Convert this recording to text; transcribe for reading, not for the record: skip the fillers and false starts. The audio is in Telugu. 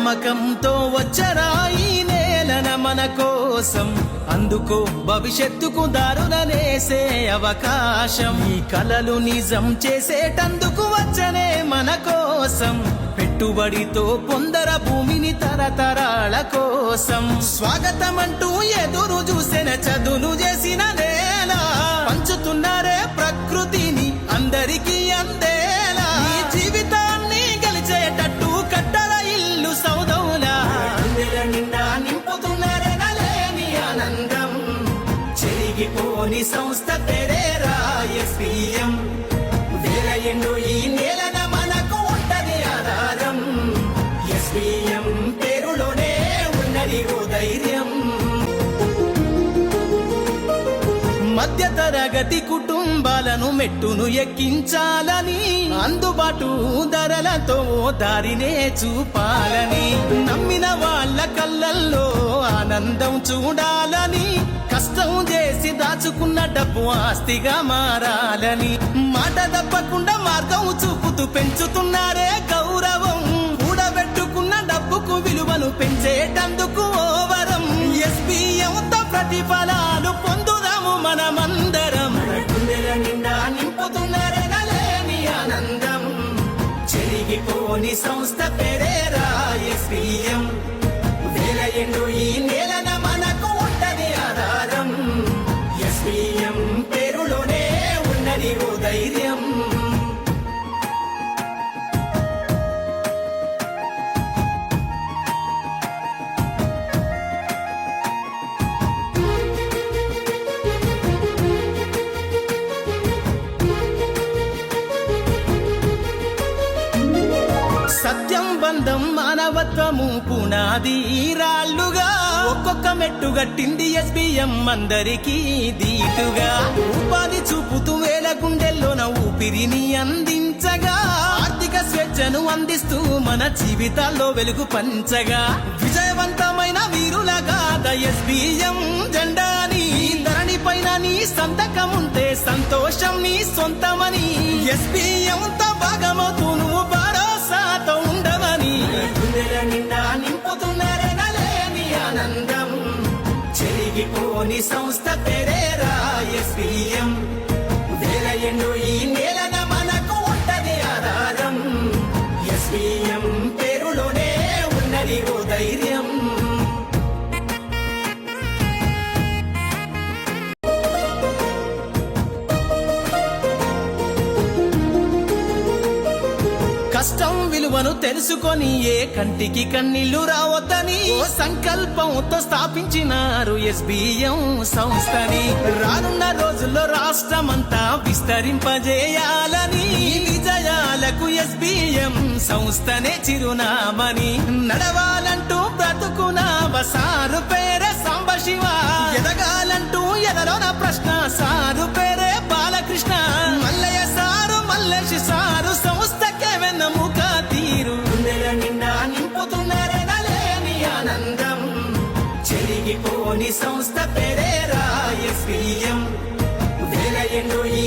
నమ్మకంతో వచ్చరా ఈ నేలన మన కోసం, అందుకో భవిష్యత్తుకు దారులనేసే అవకాశం. ఈ కలలు నిజం చేసేటందుకు వచ్చనే మన కోసం, పెట్టుబడితో పొందర భూమిని తరతరాల కోసం. స్వాగతమంటూ ఎదురు చూసిన చదును చేసిన నేల, పంచుతున్నారే ప్రకృతిని అందరికీ అందేలా. ఈ జీవితాన్ని గెలిచేటట్టు కట్టల ఇల్లు సౌదౌలా, నిండా నింపుతున్నారే నలేని ఆనందం. చెరిగిపోని సంస్థ పేరేరా ఎస్పీఎం. వేల ఎండు ఈ నేలన మనకు ఉంటది ఆధారం. ఎస్పీఎం పేరులోనే ఉన్నది ఓ ధైర్యం. మధ్యతరగతి కుటుంబాలను మెట్టును ఎక్కించాలని, అందుబాటు ధరలతో దారినే చూపాలని, నమ్మిన వాళ్ళ కళ్ళల్లో ఆనందం చూడాలని, కష్టం చేసి దాచుకున్న డబ్బు ఆస్తిగా మారాలని, మాట తప్పకుండా మార్గం చూపుతూ పెంచుతున్నారే గౌరవం. కూడబెట్టుకున్న డబ్బుకు విలువను పెంచేటందుకు ఓవరం. ఎస్పీఎంతో ప్రతిఫలాలు పొందుదాము మనమందరం. గుండెల నిండా నింపుతున్నారే నలేని ఆనందం. చెరిగిపోని సంస్థ పేరేరా ఎస్పీఎం. వేల ఎండు ఈ నేలన మనకు ఉంటది ఆధారం. ఎస్పీఎం పేరులోనే ఉన్నది ఓ ధైర్యం. సత్యం బంధం మానవత్వము పునాది రాళ్ళుగా, ఒక్కొక్క మెట్టు గట్టింది ఎస్పీఎం అందరికీ దీటుగా. ఉపాధి చూపుతూ వేల గుండెల్లోన ఊపిరిని అందించగా, ఆర్థిక స్వేచ్ఛను అందిస్తూ మన జీవితాల్లో వెలుగు పంచగా, విజయవంతమైన వీరులగా ఎస్పీఎం జెండాని. ధరణి పైన నీ సంతకం ఉంటే సంతోషం నీ సొంతమని, ఎస్పీఎంతో భాగమవుతూ నువ్వు భరోసాతో ఉండమని. గుండెల నిండా నింపుతున్నారే నలేని ఆనందం. చెరిగిపోని సంస్థ పేరేరా ఎస్పీఎం. వేల ఎండు ఈ నేలన మనకు ఉంటది ఆధారం. ఎస్పీఎం పేరులోనే ఉన్నది ఓ ధైర్యం. కష్టం విలువను తెలుసుకొని ఏ కంటికి కన్నీళ్లు రావద్దని, ఓ సంకల్పంతో స్థాపించినారు ఎస్బీఎం సంస్థని. రానున్న రోజుల్లో రాష్ట్రమంతా విస్తరింపజేయాలని, విజయాలకు ఎస్బీఎం సంస్థనే చిరునామని. నడవాలంటూ బ్రతుకున సారు పేరే సాంబశివ, ఎదగాలంటూ ఎదలోన ప్రశ్న సారు పేరే బాలకృష్ణ. మల్లయ్య సారు మల్లేష్ సారు సంస్థకే వెన్నెముక తీరు. గుండెల నిండా నింపుతున్నారే నలేని ఆనందం. చెరిగిపోని సంస్థ పేరేరా ఎస్పీఎం. వేల ఎండు ఈ